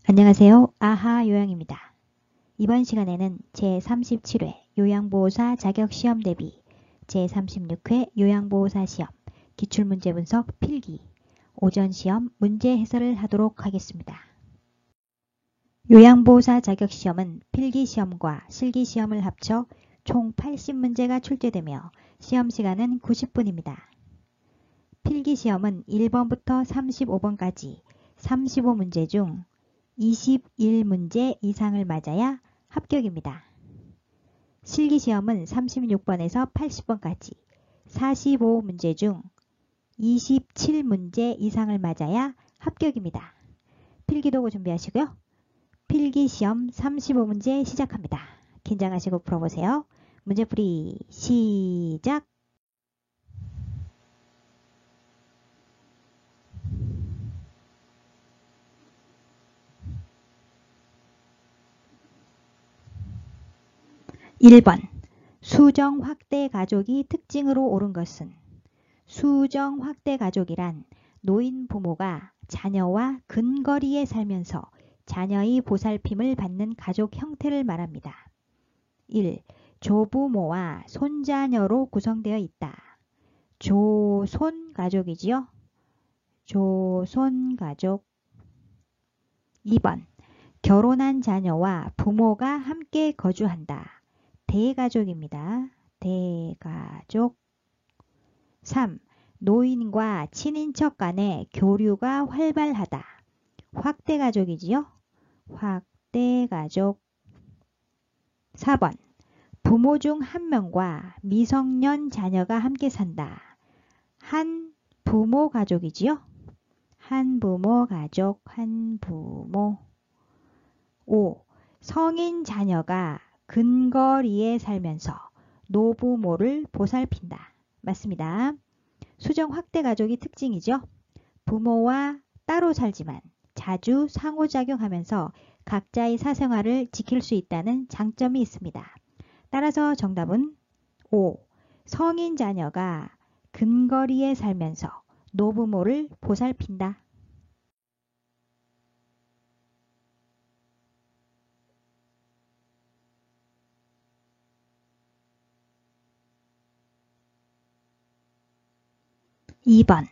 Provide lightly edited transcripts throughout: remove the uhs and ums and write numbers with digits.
안녕하세요. 아하 요양입니다. 이번 시간에는 제37회 요양보호사 자격시험 대비 제36회 요양보호사 시험 기출문제 분석 필기 오전시험 문제 해설을 하도록 하겠습니다. 요양보호사 자격시험은 필기시험과 실기시험을 합쳐 총 80문제가 출제되며 시험시간은 90분입니다. 필기시험은 1번부터 35번까지 35문제 중 21문제 이상을 맞아야 합격입니다. 실기시험은 36번에서 80번까지 45문제 중 27문제 이상을 맞아야 합격입니다. 필기도구 준비하시고요. 필기시험 35문제 시작합니다. 긴장하시고 풀어보세요. 문제풀이 시작! 1번 수정 확대 가족이 특징으로 옳은 것은 수정 확대 가족이란 노인 부모가 자녀와 근거리에 살면서 자녀의 보살핌을 받는 가족 형태를 말합니다. 1. 조부모와 손자녀로 구성되어 있다. 조손 가족이지요. 조손 가족. 2번 결혼한 자녀와 부모가 함께 거주한다. 대가족입니다. 대가족. 3. 노인과 친인척 간의 교류가 활발하다. 확대가족이지요. 확대가족. 4번 부모 중 한 명과 미성년 자녀가 함께 산다. 한부모 가족이지요. 한부모 가족. 한부모. 5. 성인 자녀가 근거리에 살면서 노부모를 보살핀다. 맞습니다. 수정 확대 가족이 특징이죠. 부모와 따로 살지만 자주 상호작용하면서 각자의 사생활을 지킬 수 있다는 장점이 있습니다. 따라서 정답은 5. 성인 자녀가 근거리에 살면서 노부모를 보살핀다. 2번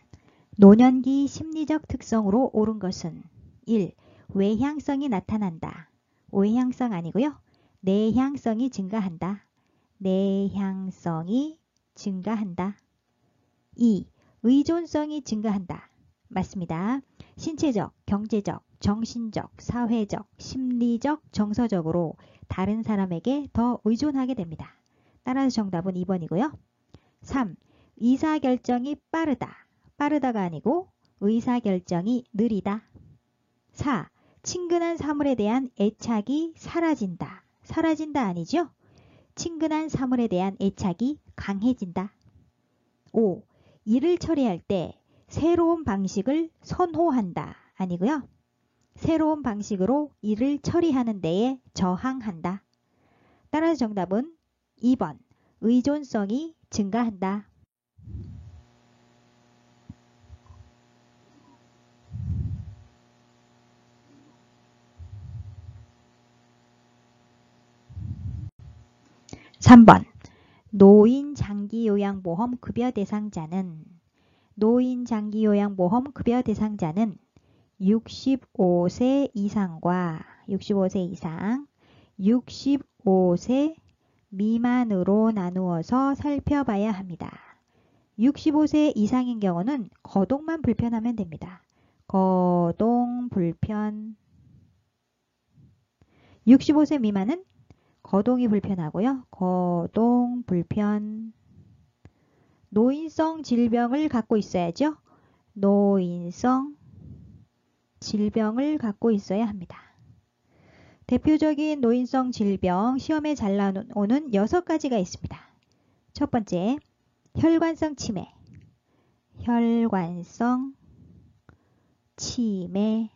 노년기 심리적 특성으로 옳은 것은 1. 외향성이 나타난다. 외향성 아니고요. 내향성이 증가한다. 내향성이 증가한다. 2. 의존성이 증가한다. 맞습니다. 신체적, 경제적, 정신적, 사회적, 심리적, 정서적으로 다른 사람에게 더 의존하게 됩니다. 따라서 정답은 2번이고요. 3. 의사결정이 빠르다. 빠르다가 아니고 의사결정이 느리다. 4. 친근한 사물에 대한 애착이 사라진다. 사라진다 아니죠? 친근한 사물에 대한 애착이 강해진다. 5. 일을 처리할 때 새로운 방식을 선호한다. 아니고요. 새로운 방식으로 일을 처리하는 데에 저항한다. 따라서 정답은 2번. 의존성이 증가한다. 3번 노인 장기요양보험 급여 대상자는 65세 이상과 65세 이상, 65세 미만으로 나누어서 살펴봐야 합니다. 65세 이상인 경우는 거동만 불편하면 됩니다. 거동 불편. 65세 미만은 거동이 불편하고요. 거동 불편. 노인성 질병을 갖고 있어야죠. 노인성 질병을 갖고 있어야 합니다. 대표적인 노인성 질병 시험에 잘 나오는 6가지가 있습니다. 첫 번째, 혈관성 치매. 혈관성 치매.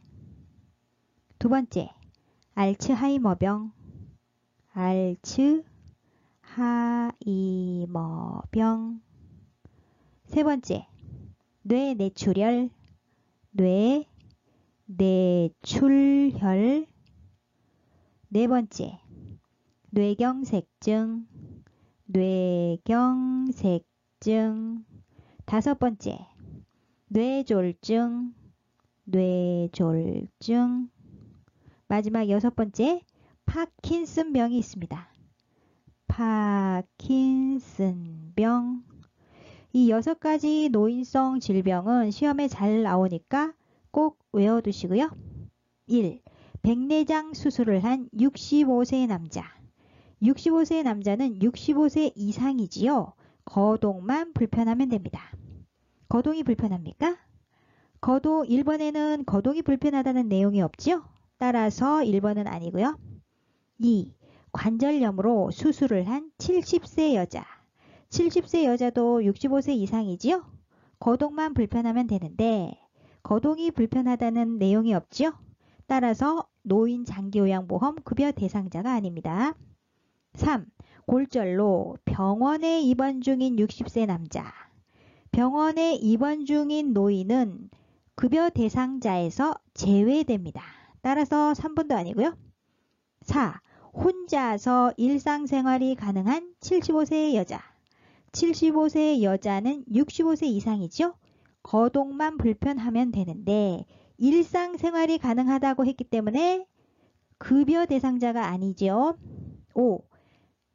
두 번째, 알츠하이머병. 알츠하이머병. 세 번째, 뇌내출혈. 뇌출혈. 네 번째, 뇌경색증. 뇌경색증. 다섯 번째, 뇌졸중. 뇌졸중. 마지막 여섯 번째, 파킨슨병이 있습니다. 파킨슨병. 이 6가지 노인성 질병은 시험에 잘 나오니까 꼭 외워두시고요. 1. 백내장 수술을 한 65세 남자. 65세 남자는 65세 이상이지요. 거동만 불편하면 됩니다. 거동이 불편합니까? 1번에는 거동이 불편하다는 내용이 없지요. 따라서 1번은 아니고요. 2. 관절염으로 수술을 한 70세 여자. 70세 여자도 65세 이상이지요. 거동만 불편하면 되는데 거동이 불편하다는 내용이 없지요. 따라서 노인 장기요양보험 급여 대상자가 아닙니다. 3. 골절로 병원에 입원 중인 60세 남자. 병원에 입원 중인 노인은 급여 대상자에서 제외됩니다. 따라서 3번도 아니고요. 4. 혼자서 일상생활이 가능한 75세 여자. 75세 여자는 65세 이상이죠. 거동만 불편하면 되는데 일상생활이 가능하다고 했기 때문에 급여 대상자가 아니죠. 5.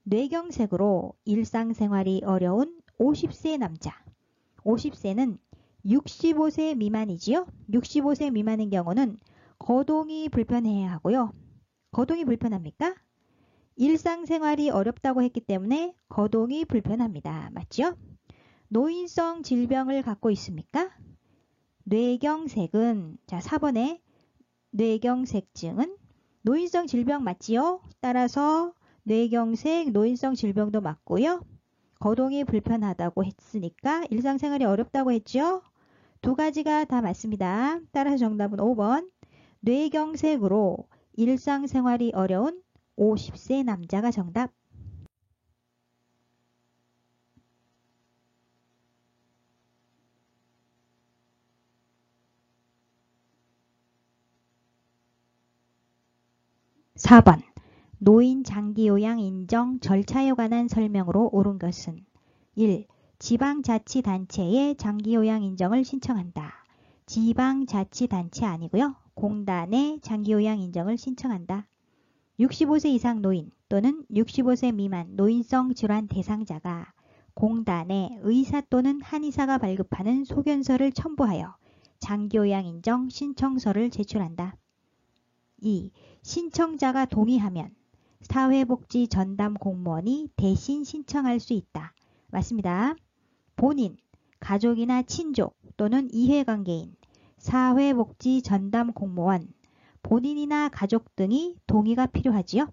뇌경색으로 일상생활이 어려운 50세 남자. 50세는 65세 미만이지요. 65세 미만인 경우는 거동이 불편해야 하고요. 거동이 불편합니까? 일상생활이 어렵다고 했기 때문에 거동이 불편합니다. 맞죠? 노인성 질병을 갖고 있습니까? 뇌경색은, 자, 4번에 뇌경색증은 노인성 질병 맞지요? 따라서 뇌경색, 노인성 질병도 맞고요. 거동이 불편하다고 했으니까 일상생활이 어렵다고 했죠? 2가지가 다 맞습니다. 따라서 정답은 5번. 뇌경색으로 일상생활이 어려운 50세 남자가 정답. (4번) 노인 장기요양 인정 절차에 관한 설명으로 옳은 것은 1. 지방자치단체에 장기요양 인정을 신청한다. 지방자치단체 아니고요. 공단에 장기요양 인정을 신청한다. 65세 이상 노인 또는 65세 미만 노인성 질환 대상자가 공단에 의사 또는 한의사가 발급하는 소견서를 첨부하여 장기요양 인정 신청서를 제출한다. 2. 신청자가 동의하면 사회복지 전담 공무원이 대신 신청할 수 있다. 맞습니다. 본인, 가족이나 친족 또는 이해관계인, 사회복지 전담 공무원, 본인이나 가족 등이 동의가 필요하지요.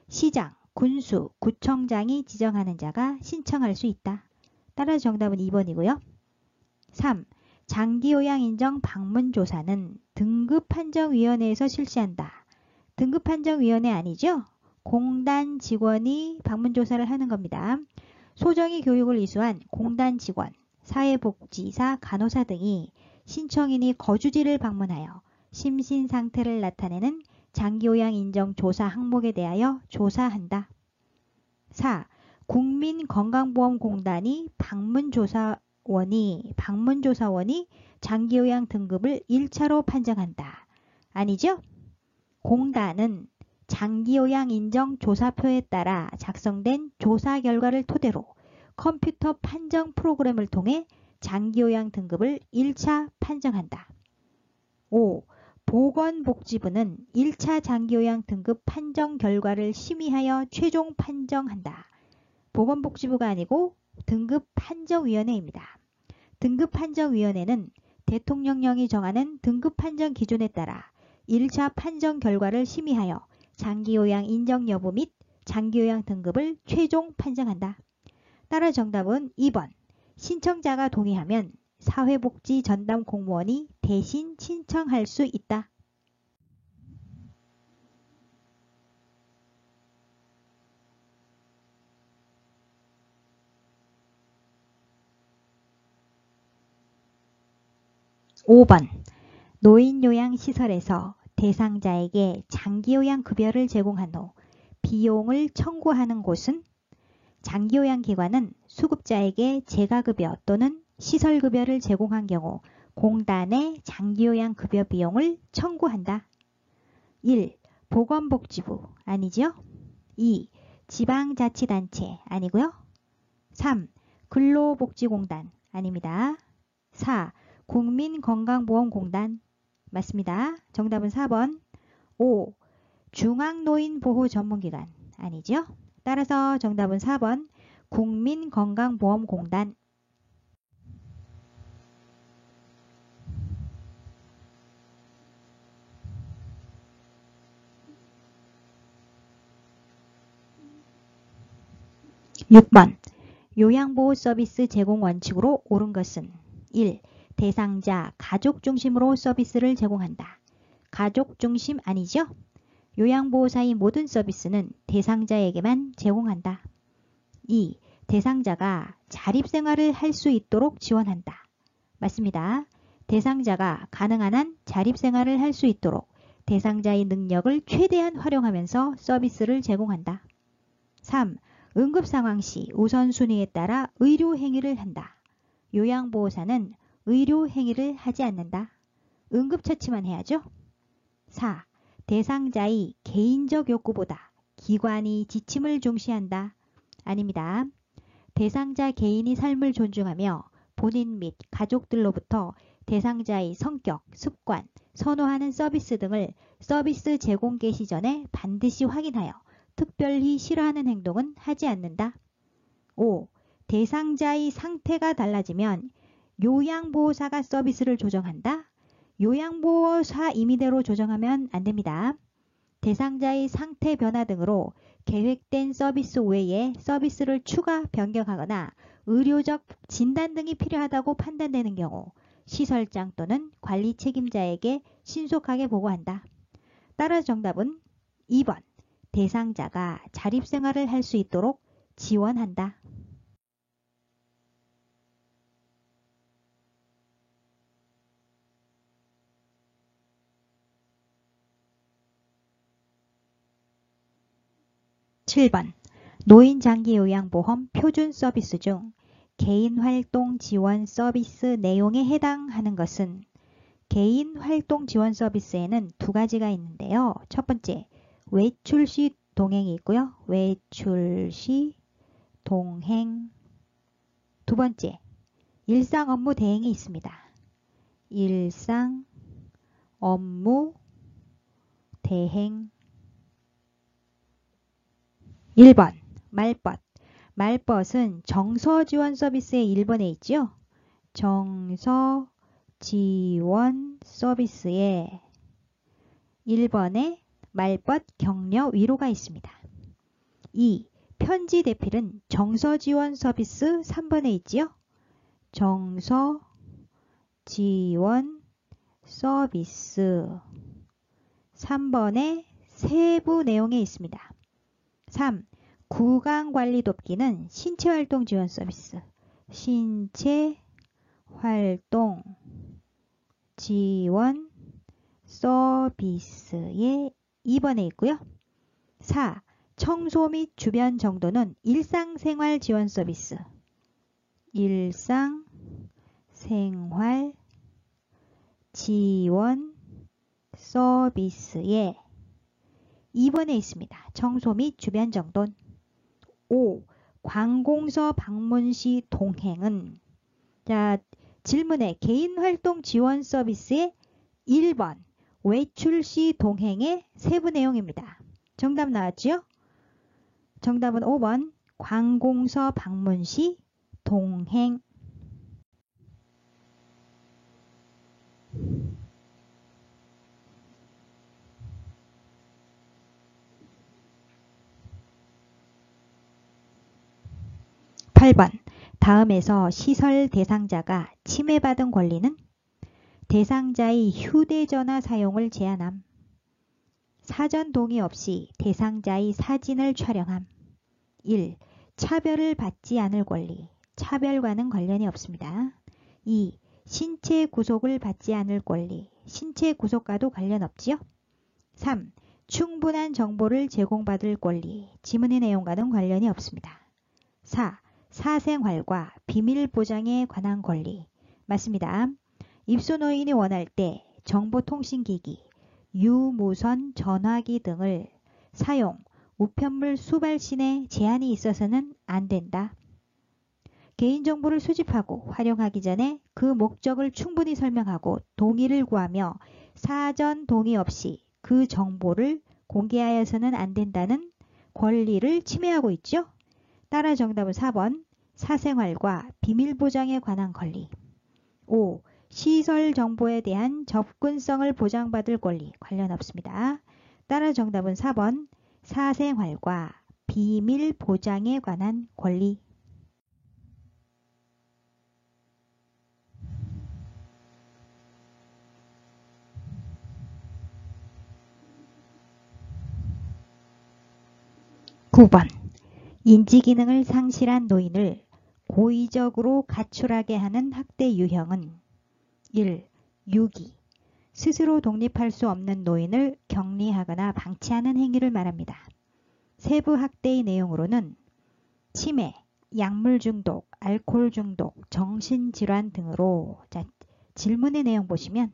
시장, 군수, 구청장이 지정하는 자가 신청할 수 있다. 따라서 정답은 2번이고요. 3. 장기요양인정 방문조사는 등급판정위원회에서 실시한다. 등급판정위원회 아니죠? 공단 직원이 방문조사를 하는 겁니다. 소정의 교육을 이수한 공단 직원, 사회복지사, 간호사 등이 신청인이 거주지를 방문하여 심신 상태를 나타내는 장기요양 인정 조사 항목에 대하여 조사한다. 4. 국민건강보험공단이 방문조사원이 장기요양 등급을 1차로 판정한다. 아니죠? 공단은 장기요양 인정 조사표에 따라 작성된 조사 결과를 토대로 컴퓨터 판정 프로그램을 통해 장기요양 등급을 1차 판정한다. 5. 보건복지부는 1차 장기요양 등급 판정 결과를 심의하여 최종 판정한다. 보건복지부가 아니고 등급판정위원회입니다. 등급판정위원회는 대통령령이 정하는 등급판정 기준에 따라 1차 판정 결과를 심의하여 장기요양 인정 여부 및 장기요양 등급을 최종 판정한다. 따라 정답은 2번. 신청자가 동의하면 사회복지 전담 공무원이 대신 신청할 수 있다. (5번) 노인요양시설에서 대상자에게 장기요양급여를 제공한 후 비용을 청구하는 곳은 장기요양기관은 수급자에게 재가급여 또는 시설급여를 제공한 경우 공단에 장기요양급여 비용을 청구한다. 1. 보건복지부 아니죠? 2. 지방자치단체 아니고요. 3. 근로복지공단 아닙니다. 4. 국민건강보험공단 맞습니다. 정답은 4번. 5. 중앙노인보호전문기관 아니죠? 따라서 정답은 4번 국민건강보험공단. (6번) 요양보호 서비스 제공 원칙으로 옳은 것은 1. 대상자, 가족 중심으로 서비스를 제공한다. 가족 중심 아니죠? 요양보호사의 모든 서비스는 대상자에게만 제공한다. 2. 대상자가 자립생활을 할 수 있도록 지원한다. 맞습니다. 대상자가 가능한 한 자립생활을 할 수 있도록 대상자의 능력을 최대한 활용하면서 서비스를 제공한다. 3. 응급상황 시 우선순위에 따라 의료행위를 한다. 요양보호사는 의료행위를 하지 않는다. 응급처치만 해야죠. 4. 대상자의 개인적 욕구보다 기관이 지침을 중시한다. 아닙니다. 대상자 개인의 삶을 존중하며 본인 및 가족들로부터 대상자의 성격, 습관, 선호하는 서비스 등을 서비스 제공 개시 전에 반드시 확인하여 특별히 싫어하는 행동은 하지 않는다. 5. 대상자의 상태가 달라지면 요양보호사가 서비스를 조정한다. 요양보호사 임의대로 조정하면 안됩니다. 대상자의 상태 변화 등으로 계획된 서비스 외에 서비스를 추가 변경하거나 의료적 진단 등이 필요하다고 판단되는 경우 시설장 또는 관리 책임자에게 신속하게 보고한다. 따라서 정답은 2번 대상자가 자립생활을 할 수 있도록 지원한다. (7번) 노인장기요양보험 표준 서비스 중 개인활동 지원 서비스 내용에 해당하는 것은 개인활동 지원 서비스에는 두 가지가 있는데요. 첫 번째, 외출 시 동행이 있고요. 외출 시 동행. 두 번째, 일상 업무 대행이 있습니다. 일상 업무 대행. 1번 말벗. 말벗은 정서지원 서비스의 1번에 있죠. 정서지원 서비스에 1번에 말벗 격려 위로가 있습니다. 2. 편지 대필은 정서지원 서비스 3번에 있지요. 정서지원 서비스 3번에 세부 내용에 있습니다. 3. 구강관리 돕기는 신체활동 지원 서비스 신체활동 지원 서비스에 2번에 있고요. 4. 청소 및 주변 정돈은 일상생활 지원 서비스 일상생활 지원 서비스에 2번에 있습니다. 청소 및 주변 정돈. 5. 관공서 방문 시 동행은 자 질문에 개인활동 지원 서비스의 1번 외출 시 동행의 세부 내용입니다. 정답 나왔죠? 정답은 5번 관공서 방문 시 동행. (8번) 다음에서 시설 대상자가 침해받은 권리는 대상자의 휴대전화 사용을 제한함. 사전 동의 없이 대상자의 사진을 촬영함. 1. 차별을 받지 않을 권리. 차별과는 관련이 없습니다. 2. 신체 구속을 받지 않을 권리. 신체 구속과도 관련 없지요. 3. 충분한 정보를 제공받을 권리. 지문의 내용과는 관련이 없습니다. 4. 사생활과 비밀 보장에 관한 권리. 맞습니다. 입소노인이 원할 때 정보통신기기, 유무선 전화기 등을 사용, 우편물 수발신에 제한이 있어서는 안 된다. 개인정보를 수집하고 활용하기 전에 그 목적을 충분히 설명하고 동의를 구하며 사전 동의 없이 그 정보를 공개하여서는 안 된다는 권리를 침해하고 있죠. 따라 정답은 4번 사생활과 비밀 보장에 관한 권리. 5. 시설 정보에 대한 접근성을 보장받을 권리. 관련 없습니다. 따라 정답은 4번 사생활과 비밀 보장에 관한 권리. 9번 인지기능을 상실한 노인을 고의적으로 가출하게 하는 학대 유형은 1. 유기 스스로 독립할 수 없는 노인을 격리하거나 방치하는 행위를 말합니다. 세부 학대의 내용으로는 치매, 약물 중독, 알코올 중독, 정신질환 등으로 질문의 내용 보시면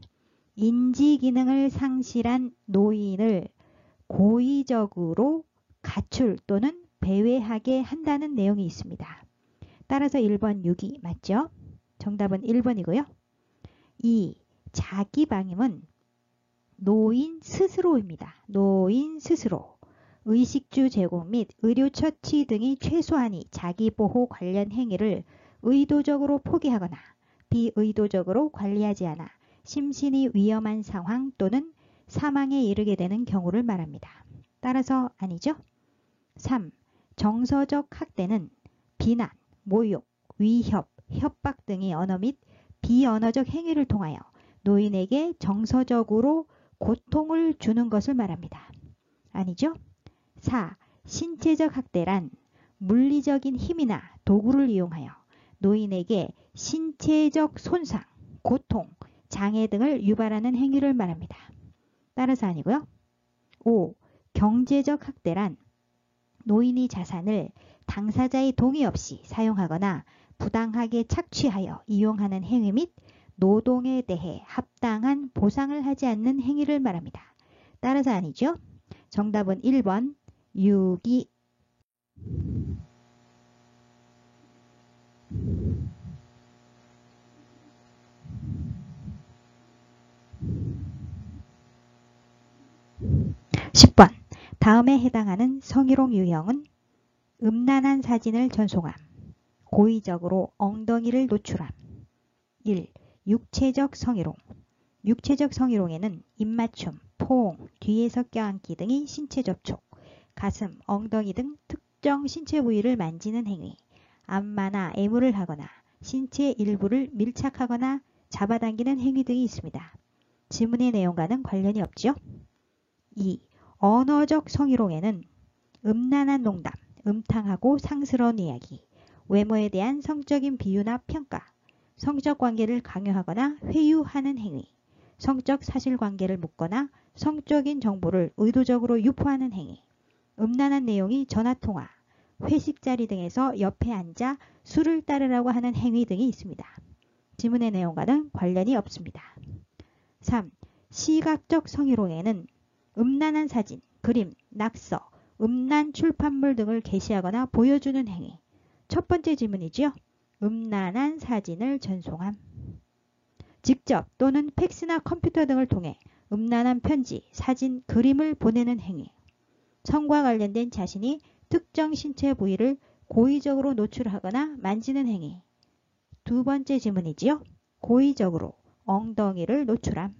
인지기능을 상실한 노인을 고의적으로 가출 또는 배회하게 한다는 내용이 있습니다. 따라서 1번 유기 맞죠? 정답은 1번이고요. 2. 자기방임은 노인 스스로입니다. 노인 스스로 의식주 제공 및 의료처치 등이 최소한이 자기보호 관련 행위를 의도적으로 포기하거나 비의도적으로 관리하지 않아 심신이 위험한 상황 또는 사망에 이르게 되는 경우를 말합니다. 따라서 아니죠? 3. 정서적 학대는 비난, 모욕, 위협, 협박 등의 언어 및 비언어적 행위를 통하여 노인에게 정서적으로 고통을 주는 것을 말합니다. 아니죠? 4. 신체적 학대란 물리적인 힘이나 도구를 이용하여 노인에게 신체적 손상, 고통, 장애 등을 유발하는 행위를 말합니다. 따라서 아니고요. 5. 경제적 학대란 노인이 자산을 당사자의 동의 없이 사용하거나 부당하게 착취하여 이용하는 행위 및 노동에 대해 합당한 보상을 하지 않는 행위를 말합니다. 따라서 아니죠. 정답은 1번 유기. 10번 다음에 해당하는 성희롱 유형은 음란한 사진을 전송함, 고의적으로 엉덩이를 노출함. 1. 육체적 성희롱. 육체적 성희롱에는 입맞춤, 포옹, 뒤에서 껴안기 등의 신체 접촉, 가슴, 엉덩이 등 특정 신체 부위를 만지는 행위, 안마나 애무를 하거나 신체 일부를 밀착하거나 잡아당기는 행위 등이 있습니다. 지문의 내용과는 관련이 없죠. 2. 언어적 성희롱에는 음란한 농담, 음탕하고 상스러운 이야기, 외모에 대한 성적인 비유나 평가, 성적 관계를 강요하거나 회유하는 행위, 성적 사실관계를 묻거나 성적인 정보를 의도적으로 유포하는 행위, 음란한 내용이 전화통화, 회식 자리 등에서 옆에 앉아 술을 따르라고 하는 행위 등이 있습니다. 지문의 내용과는 관련이 없습니다. 3. 시각적 성희롱에는 음란한 사진, 그림, 낙서, 음란 출판물 등을 게시하거나 보여주는 행위. 첫 번째 질문이지요. 음란한 사진을 전송함. 직접 또는 팩스나 컴퓨터 등을 통해 음란한 편지, 사진, 그림을 보내는 행위. 성과 관련된 자신이 특정 신체 부위를 고의적으로 노출하거나 만지는 행위. 두 번째 질문이지요. 고의적으로 엉덩이를 노출함.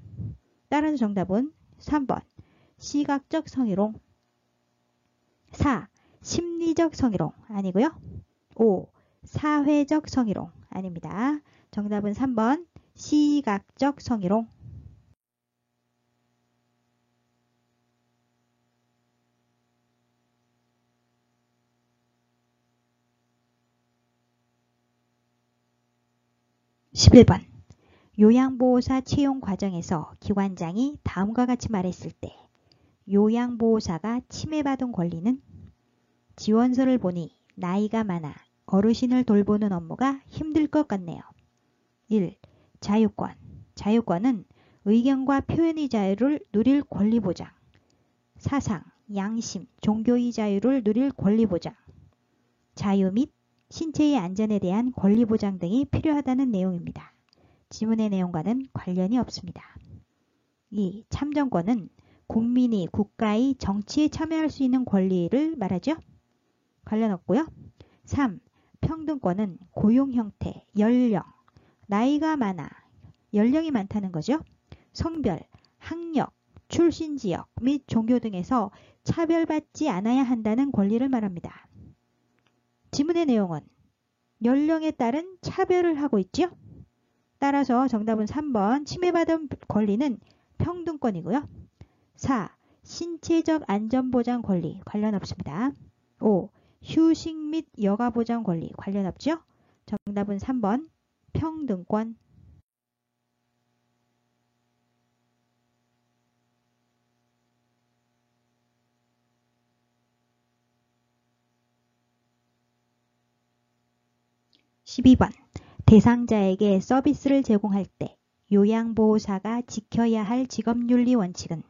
따라서 정답은 3번 시각적 성희롱. 4. 심리적 성희롱 아니고요. 5. 사회적 성희롱 아닙니다. 정답은 3번 시각적 성희롱. 11번 요양보호사 채용 과정에서 기관장이 다음과 같이 말했을 때 요양보호사가 침해받은 권리는 지원서를 보니 나이가 많아 어르신을 돌보는 업무가 힘들 것 같네요. 1. 자유권. 자유권은 의견과 표현의 자유를 누릴 권리 보장. 사상, 양심, 종교의 자유를 누릴 권리 보장. 자유 및 신체의 안전에 대한 권리 보장 등이 필요하다는 내용입니다. 지문의 내용과는 관련이 없습니다. 2. 참정권은 국민이 국가의 정치에 참여할 수 있는 권리를 말하죠. 관련 없고요. 3. 평등권은 고용 형태, 연령, 나이가 많아, 연령이 많다는 거죠. 성별, 학력, 출신 지역 및 종교 등에서 차별받지 않아야 한다는 권리를 말합니다. 지문의 내용은 연령에 따른 차별을 하고 있죠. 따라서 정답은 3번 침해받은 권리는 평등권이고요. 4. 신체적 안전보장 권리 관련 없습니다. 5. 휴식 및 여가보장 권리 관련 없죠. 정답은 3번 평등권. 12번 대상자에게 서비스를 제공할 때 요양보호사가 지켜야 할 직업윤리 원칙은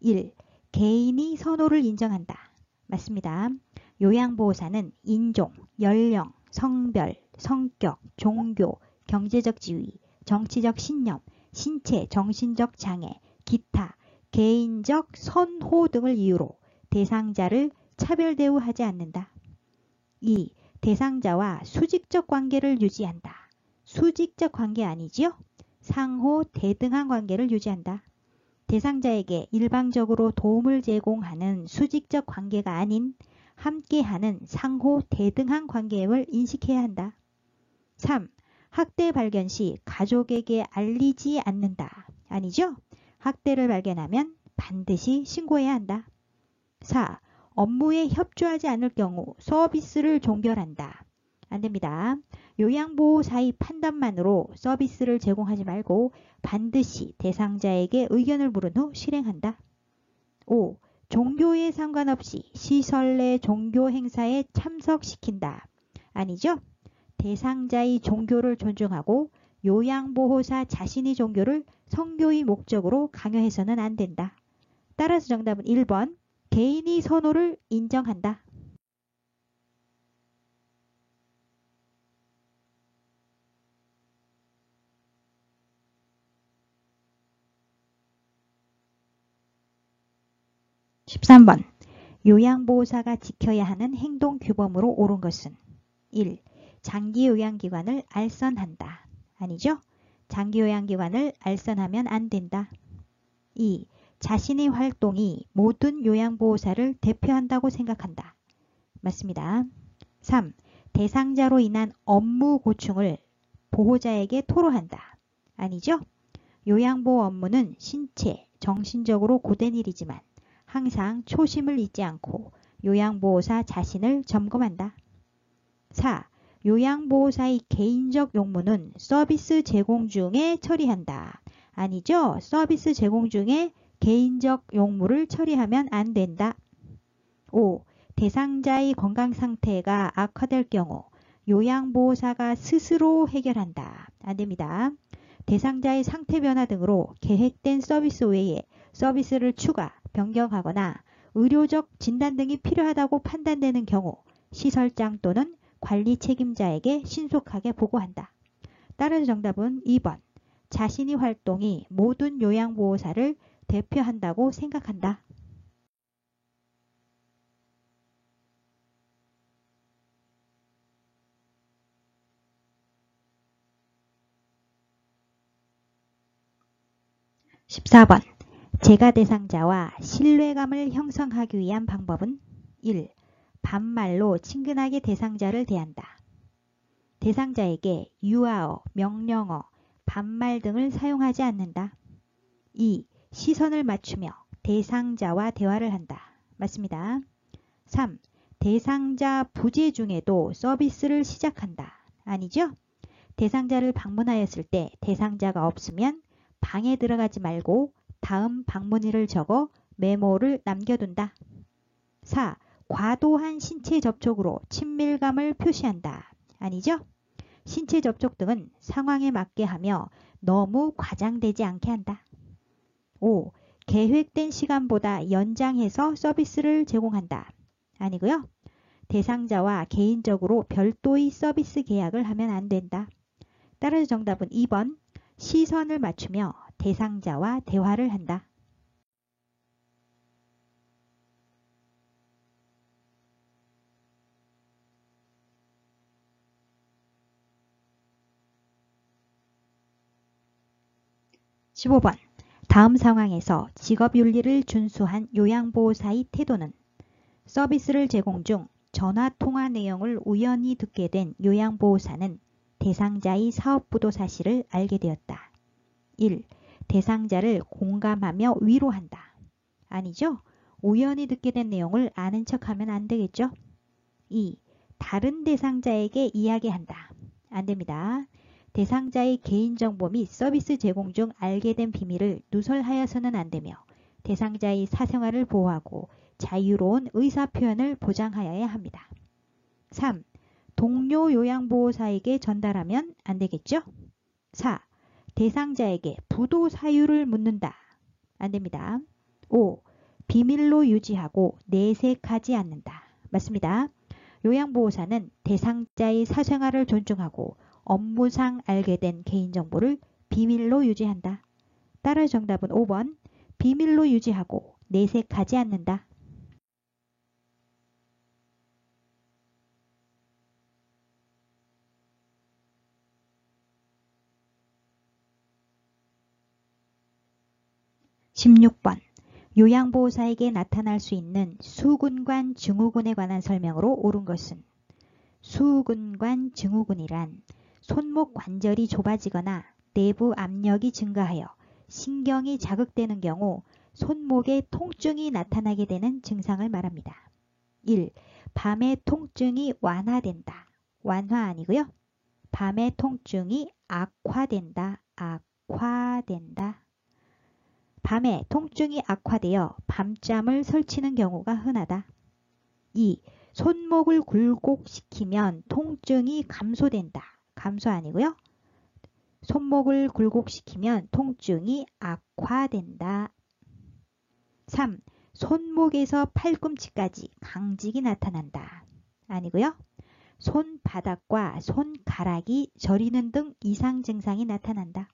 1. 개인이 선호를 인정한다. 맞습니다. 요양보호사는 인종, 연령, 성별, 성격, 종교, 경제적 지위, 정치적 신념, 신체, 정신적 장애, 기타, 개인적 선호 등을 이유로 대상자를 차별 대우하지 않는다. 2. 대상자와 수직적 관계를 유지한다. 수직적 관계 아니지요? 상호 대등한 관계를 유지한다. 대상자에게 일방적으로 도움을 제공하는 수직적 관계가 아닌 함께하는 상호 대등한 관계임을 인식해야 한다. 3. 학대 발견 시 가족에게 알리지 않는다. 아니죠? 학대를 발견하면 반드시 신고해야 한다. 4. 업무에 협조하지 않을 경우 서비스를 종결한다. 안됩니다. 요양보호사의 판단만으로 서비스를 제공하지 말고 반드시 대상자에게 의견을 물은 후 실행한다. 5. 종교에 상관없이 시설 내 종교 행사에 참석시킨다. 아니죠? 대상자의 종교를 존중하고 요양보호사 자신의 종교를 선교의 목적으로 강요해서는 안 된다. 따라서 정답은 1번 개인의 선호를 인정한다. (13번) 요양보호사가 지켜야 하는 행동규범으로 옳은 것은 1. 장기요양기관을 알선한다. 아니죠? 장기요양기관을 알선하면 안 된다. 2. 자신의 활동이 모든 요양보호사를 대표한다고 생각한다. 맞습니다. 3. 대상자로 인한 업무 고충을 보호자에게 토로한다. 아니죠? 요양보호 업무는 신체, 정신적으로 고된 일이지만 항상 초심을 잊지 않고 요양보호사 자신을 점검한다. 4. 요양보호사의 개인적 용무는 서비스 제공 중에 처리한다. 아니죠? 서비스 제공 중에 개인적 용무를 처리하면 안 된다. 5. 대상자의 건강 상태가 악화될 경우 요양보호사가 스스로 해결한다. 안 됩니다. 대상자의 상태 변화 등으로 계획된 서비스 외에 서비스를 추가, 변경하거나 의료적 진단 등이 필요하다고 판단되는 경우 시설장 또는 관리 책임자에게 신속하게 보고한다. 따라서 정답은 2번. 자신의 활동이 모든 요양보호사를 대표한다고 생각한다. (14번) 재가 대상자와 신뢰감을 형성하기 위한 방법은 1. 반말로 친근하게 대상자를 대한다. 대상자에게 유아어, 명령어, 반말 등을 사용하지 않는다. 2. 시선을 맞추며 대상자와 대화를 한다. 맞습니다. 3. 대상자 부재 중에도 서비스를 시작한다. 아니죠? 대상자를 방문하였을 때 대상자가 없으면 방에 들어가지 말고 다음 방문일을 적어 메모를 남겨둔다. 4. 과도한 신체 접촉으로 친밀감을 표시한다. 아니죠? 신체 접촉 등은 상황에 맞게 하며 너무 과장되지 않게 한다. 5. 계획된 시간보다 연장해서 서비스를 제공한다. 아니고요. 대상자와 개인적으로 별도의 서비스 계약을 하면 안 된다. 따라서 정답은 2번. 시선을 맞추며 대상자와 대화를 한다. 15번. 다음 상황에서 직업윤리를 준수한 요양보호사의 태도는 서비스를 제공 중 전화통화 내용을 우연히 듣게 된 요양보호사는 대상자의 사업부도 사실을 알게 되었다. 1. 대상자를 공감하며 위로한다. 아니죠? 우연히 듣게 된 내용을 아는 척하면 안 되겠죠? 2. 다른 대상자에게 이야기한다. 안 됩니다. 대상자의 개인정보 및 서비스 제공 중 알게 된 비밀을 누설하여서는 안 되며 대상자의 사생활을 보호하고 자유로운 의사표현을 보장하여야 합니다. 3. 동료 요양보호사에게 전달하면 안 되겠죠? 4. 대상자에게 부도 사유를 묻는다. 안 됩니다. 5. 비밀로 유지하고 내색하지 않는다. 맞습니다. 요양보호사는 대상자의 사생활을 존중하고 업무상 알게 된 개인정보를 비밀로 유지한다. 따라 정답은 5번. 비밀로 유지하고 내색하지 않는다. 16번. 요양보호사에게 나타날 수 있는 수근관 증후군에 관한 설명으로 옳은 것은 수근관 증후군이란 손목 관절이 좁아지거나 내부 압력이 증가하여 신경이 자극되는 경우 손목에 통증이 나타나게 되는 증상을 말합니다. 1. 밤에 통증이 완화된다. 완화 아니고요. 밤에 통증이 악화된다. 악화된다. 밤에 통증이 악화되어 밤잠을 설치는 경우가 흔하다. 2. 손목을 굴곡시키면 통증이 감소된다. 감소 아니고요. 손목을 굴곡시키면 통증이 악화된다. 3. 손목에서 팔꿈치까지 강직이 나타난다. 아니고요. 손바닥과 손가락이 저리는 등 이상 증상이 나타난다.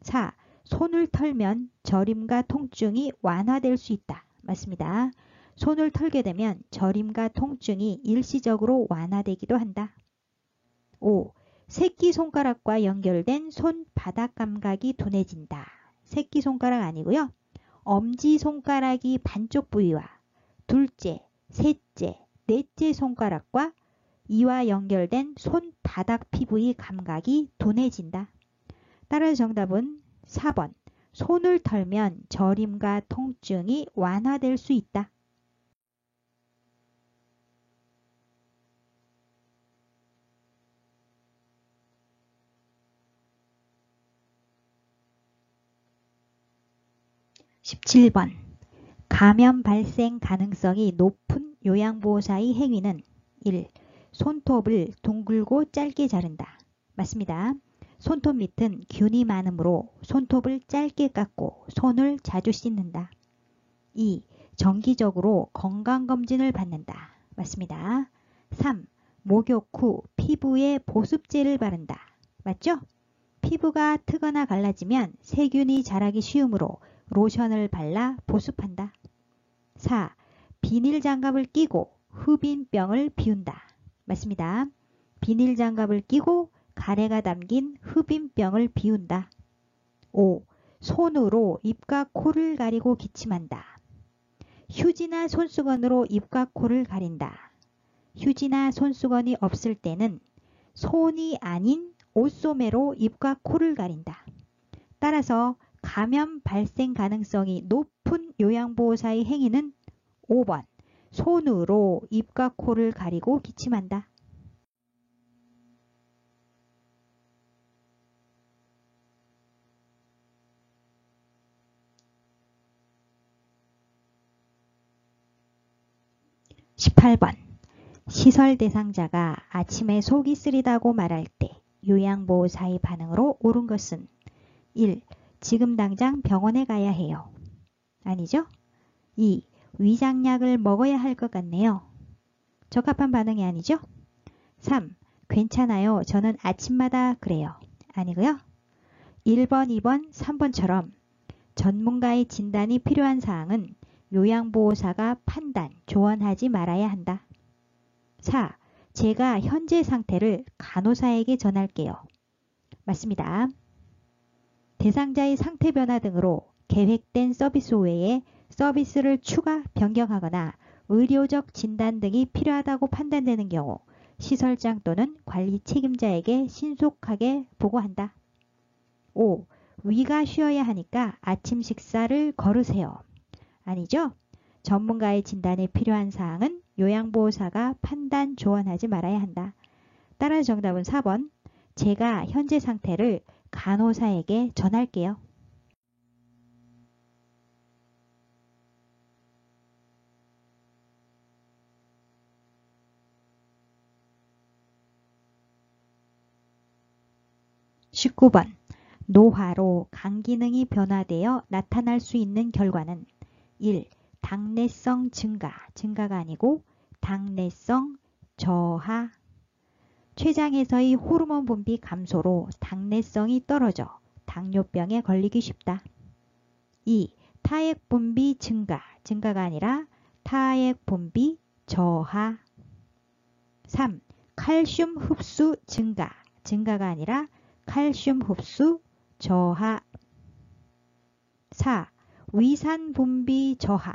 4. 손을 털면 저림과 통증이 완화될 수 있다. 맞습니다. 손을 털게 되면 저림과 통증이 일시적으로 완화되기도 한다. 5. 새끼손가락과 연결된 손바닥 감각이 둔해진다. 새끼손가락 아니고요. 엄지손가락이 반쪽 부위와 둘째, 셋째, 넷째 손가락과 이와 연결된 손바닥 피부의 감각이 둔해진다. 따라서 정답은 4번. 손을 털면 저림과 통증이 완화될 수 있다. 17번. 감염 발생 가능성이 높은 요양보호사의 행위는 1. 손톱을 둥글고 짧게 자른다. 맞습니다. 손톱 밑은 균이 많으므로 손톱을 짧게 깎고 손을 자주 씻는다. 2. 정기적으로 건강검진을 받는다. 맞습니다. 3. 목욕 후 피부에 보습제를 바른다. 맞죠? 피부가 트거나 갈라지면 세균이 자라기 쉬우므로 로션을 발라 보습한다. 4. 비닐 장갑을 끼고 흡인병을 비운다. 맞습니다. 비닐 장갑을 끼고 가래가 담긴 흡인병을 비운다. 5. 손으로 입과 코를 가리고 기침한다. 휴지나 손수건으로 입과 코를 가린다. 휴지나 손수건이 없을 때는 손이 아닌 옷소매로 입과 코를 가린다. 따라서 감염 발생 가능성이 높은 요양보호사의 행위는 5번. 손으로 입과 코를 가리고 기침한다. 18번. 시설 대상자가 아침에 속이 쓰리다고 말할 때 요양보호사의 반응으로 옳은 것은 1. 지금 당장 병원에 가야 해요. 아니죠? 2. 위장약을 먹어야 할 것 같네요. 적합한 반응이 아니죠? 3. 괜찮아요. 저는 아침마다 그래요. 아니고요. 1번, 2번, 3번처럼 전문가의 진단이 필요한 사항은 요양보호사가 판단, 조언하지 말아야 한다. 4. 제가 현재 상태를 간호사에게 전할게요. 맞습니다. 대상자의 상태 변화 등으로 계획된 서비스 외에 서비스를 추가 변경하거나 의료적 진단 등이 필요하다고 판단되는 경우 시설장 또는 관리 책임자에게 신속하게 보고한다. 5. 위가 쉬어야 하니까 아침 식사를 거르세요. 아니죠? 전문가의 진단에 필요한 사항은 요양보호사가 판단, 조언하지 말아야 한다. 따라서 정답은 4번. 제가 현재 상태를 간호사에게 전할게요. (19번) 노화로 간 기능이 변화되어 나타날 수 있는 결과는 1. 당내성 증가가 아니고 당내성 저하. 췌장에서의 호르몬 분비 감소로 당내성이 떨어져 당뇨병에 걸리기 쉽다. 2. 타액 분비 증가가 아니라 타액 분비 저하. 3. 칼슘 흡수 증가가 아니라 칼슘 흡수 저하. 4. 위산 분비 저하.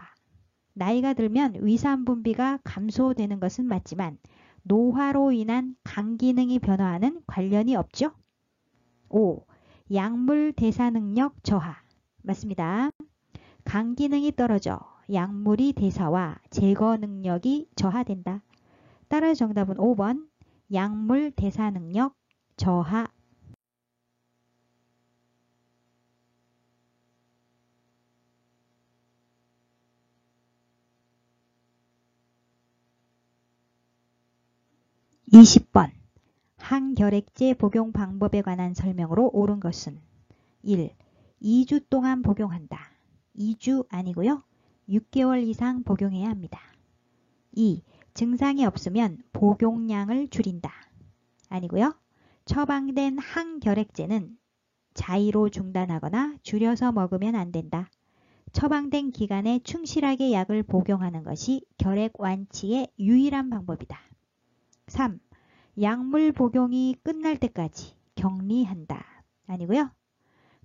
나이가 들면 위산 분비가 감소되는 것은 맞지만 노화로 인한 간 기능이 변화하는 관련이 없죠. 5. 약물 대사 능력 저하. 맞습니다. 간 기능이 떨어져 약물이 대사와 제거 능력이 저하된다. 따라서 정답은 5번. 약물 대사 능력 저하. (20번) 항결핵제 복용 방법에 관한 설명으로 옳은 것은 1. 2주 동안 복용한다. 2주 아니고요. 6개월 이상 복용해야 합니다. 2. 증상이 없으면 복용량을 줄인다. 아니고요. 처방된 항결핵제는 자의로 중단하거나 줄여서 먹으면 안 된다. 처방된 기간에 충실하게 약을 복용하는 것이 결핵 완치의 유일한 방법이다. 3. 약물 복용이 끝날 때까지 격리한다. 아니고요.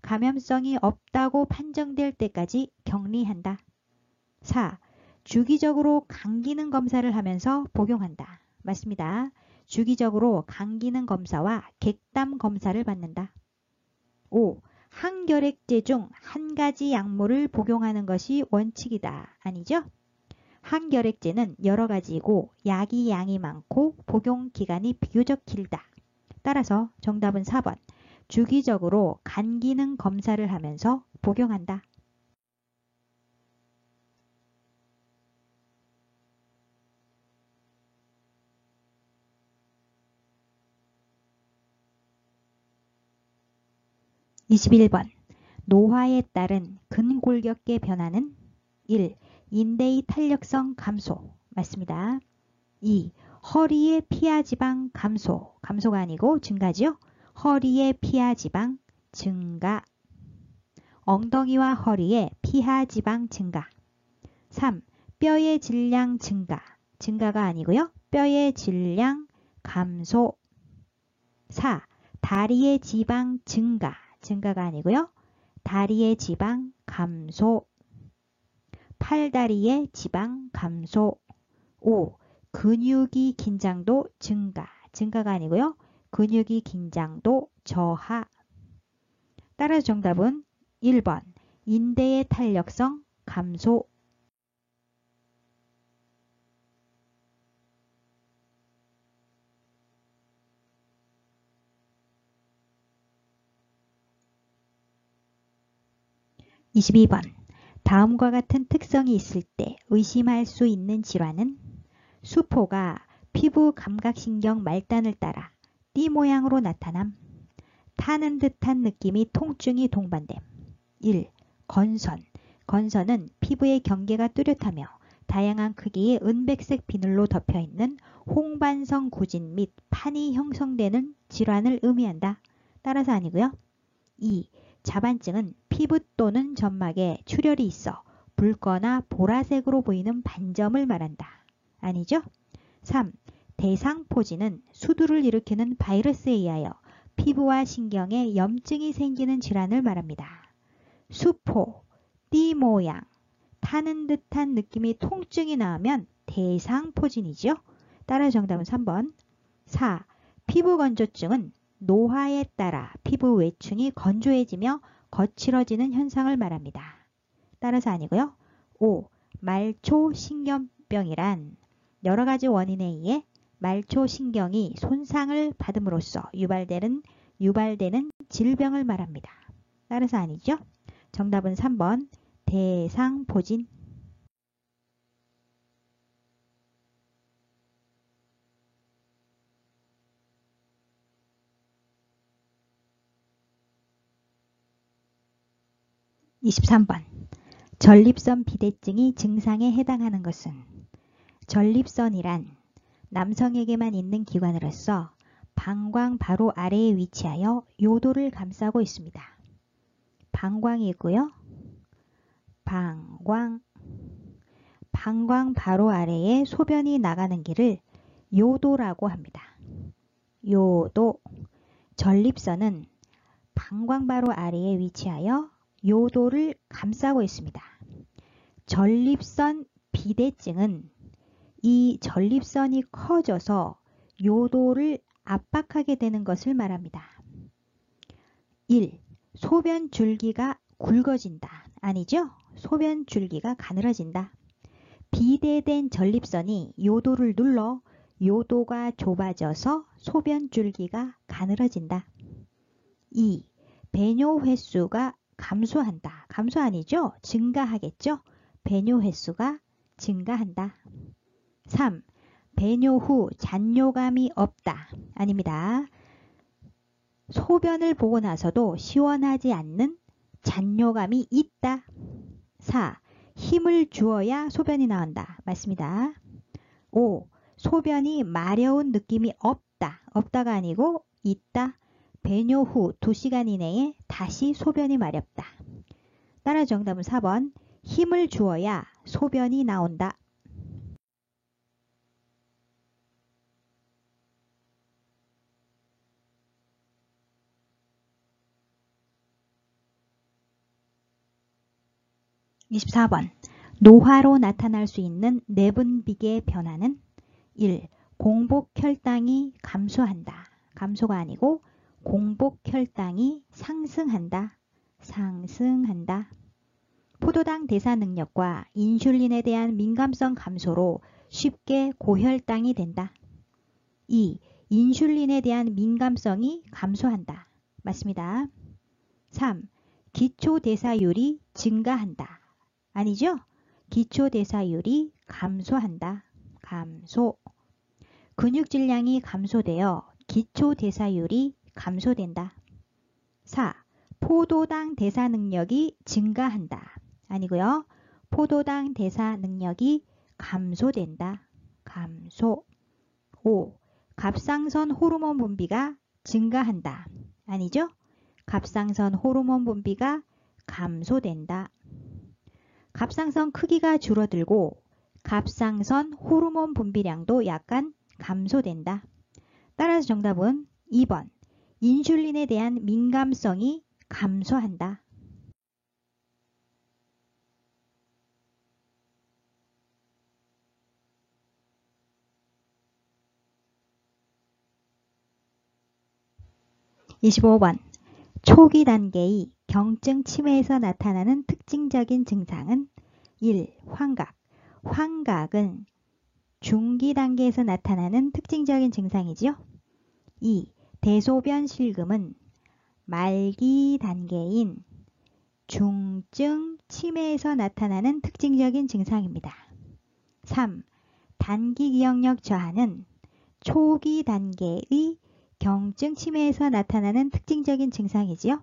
감염성이 없다고 판정될 때까지 격리한다. 4. 주기적으로 간 기능 검사를 하면서 복용한다. 맞습니다. 주기적으로 간 기능 검사와 객담 검사를 받는다. 5. 항결핵제 중 한 가지 약물을 복용하는 것이 원칙이다. 아니죠? 항결핵제는 여러 가지이고 약이 양이 많고 복용 기간이 비교적 길다. 따라서 정답은 4번. 주기적으로 간 기능 검사를 하면서 복용한다. (21번) 노화에 따른 근골격계 변화는 1. 인대의 탄력성 감소. 맞습니다. 2. 허리의 피하지방 감소가 아니고 증가죠. 허리의 피하지방 증가. 엉덩이와 허리의 피하지방 증가. 3. 뼈의 질량 증가가 아니고요. 뼈의 질량 감소. 4. 다리의 지방 증가가 아니고요. 다리의 지방 감소. 팔다리의 지방 감소. 5. 근육이 긴장도 증가가 아니고요. 근육이 긴장도 저하. 따라서 정답은 1번. 인대의 탄력성 감소. (22번) 다음과 같은 특성이 있을 때 의심할 수 있는 질환은 수포가 피부 감각신경 말단을 따라 띠 모양으로 나타남. 타는 듯한 느낌이 통증이 동반됨. 1. 건선. 건선은 피부의 경계가 뚜렷하며 다양한 크기의 은백색 비늘로 덮여있는 홍반성 구진 및 판이 형성되는 질환을 의미한다. 따라서 아니고요. 2. 자반증은 피부 또는 점막에 출혈이 있어 붉거나 보라색으로 보이는 반점을 말한다. 아니죠? 3. 대상포진은 수두를 일으키는 바이러스에 의하여 피부와 신경에 염증이 생기는 질환을 말합니다. 수포, 띠 모양, 타는 듯한 느낌이 통증이 나면 대상포진이죠. 따라 정답은 3번. 4. 피부 건조증은 노화에 따라 피부 외층이 건조해지며 거칠어지는 현상을 말합니다. 따라서 아니고요. 5. 말초신경병이란 여러 가지 원인에 의해 말초신경이 손상을 받음으로써 유발되는 질병을 말합니다. 따라서 아니죠. 정답은 3번 대상포진. (23번) 전립선 비대증이 증상에 해당하는 것은 전립선이란 남성에게만 있는 기관으로서 방광 바로 아래에 위치하여 요도를 감싸고 있습니다. 방광이 있고요. 방광 바로 아래에 소변이 나가는 길을 요도라고 합니다. 요도. 전립선은 방광 바로 아래에 위치하여 요도를 감싸고 있습니다. 전립선 비대증은 이 전립선이 커져서 요도를 압박하게 되는 것을 말합니다. 1. 소변 줄기가 굵어진다. 아니죠? 소변 줄기가 가늘어진다. 비대된 전립선이 요도를 눌러 요도가 좁아져서 소변 줄기가 가늘어진다. 2. 배뇨 횟수가 감소한다. 감소 아니죠? 증가하겠죠? 배뇨 횟수가 증가한다. 3. 배뇨 후 잔뇨감이 없다. 아닙니다. 소변을 보고 나서도 시원하지 않는 잔뇨감이 있다. 4. 힘을 주어야 소변이 나온다. 맞습니다. 5. 소변이 마려운 느낌이 없다. 없다가 아니고 있다. 배뇨 후 2시간 이내에 다시 소변이 마렵다. 따라 정답은 4번. 힘을 주어야 소변이 나온다. (24번) 노화로 나타날 수 있는 내분비계 변화는 1. 공복혈당이 감소한다. 감소가 아니고 공복혈당이 상승한다. 상승한다. 포도당 대사 능력과 인슐린에 대한 민감성 감소로 쉽게 고혈당이 된다. 2. 인슐린에 대한 민감성이 감소한다. 맞습니다. 3. 기초대사율이 증가한다. 아니죠? 기초대사율이 감소한다. 감소. 근육질량이 감소되어 기초대사율이 감소된다. 4. 포도당 대사 능력이 증가한다. 아니고요. 포도당 대사 능력이 감소된다. 감소. 5. 갑상선 호르몬 분비가 증가한다. 아니죠? 갑상선 호르몬 분비가 감소된다. 갑상선 크기가 줄어들고 갑상선 호르몬 분비량도 약간 감소된다. 따라서 정답은 2번. 인슐린에 대한 민감성이 감소한다. (25번) 초기 단계의 경증 치매에서 나타나는 특징적인 증상은 1. 환각. 환각은 중기 단계에서 나타나는 특징적인 증상이지요. 2. 대소변 실금은 말기 단계인 중증 치매에서 나타나는 특징적인 증상입니다. 3. 단기 기억력 저하는 초기 단계의 경증 치매에서 나타나는 특징적인 증상이지요.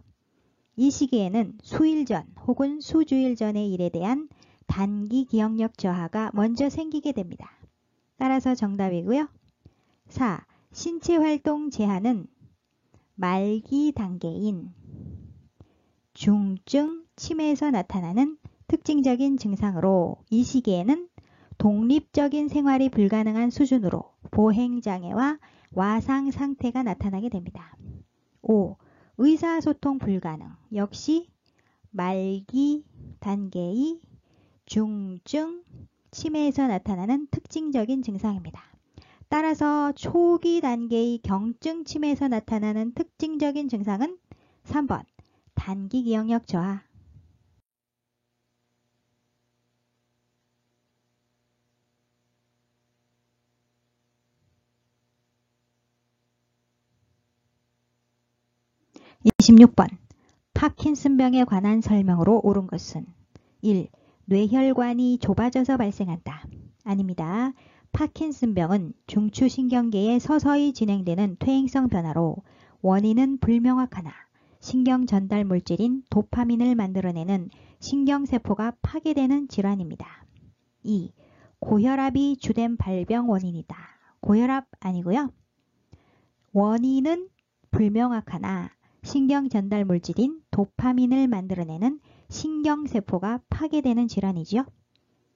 이 시기에는 수일 전 혹은 수주일 전의 일에 대한 단기 기억력 저하가 먼저 생기게 됩니다. 따라서 정답이고요. 4. 신체 활동 제한은 말기 단계인 중증 치매에서 나타나는 특징적인 증상으로 이 시기에는 독립적인 생활이 불가능한 수준으로 보행장애와 와상 상태가 나타나게 됩니다. 5. 의사소통 불가능. 역시 말기 단계의 중증 치매에서 나타나는 특징적인 증상입니다. 따라서 초기 단계의 경증 치매에서 나타나는 특징적인 증상은 3번 단기 기억력 저하. (26번) 파킨슨병에 관한 설명으로 옳은 것은 1. 뇌혈관이 좁아져서 발생한다. 아닙니다. 파킨슨병은 중추신경계에 서서히 진행되는 퇴행성 변화로 원인은 불명확하나 신경 전달 물질인 도파민을 만들어내는 신경세포가 파괴되는 질환입니다. 2. 고혈압이 주된 발병 원인이다. 고혈압 아니고요. 원인은 불명확하나 신경 전달 물질인 도파민을 만들어내는 신경세포가 파괴되는 질환이지요.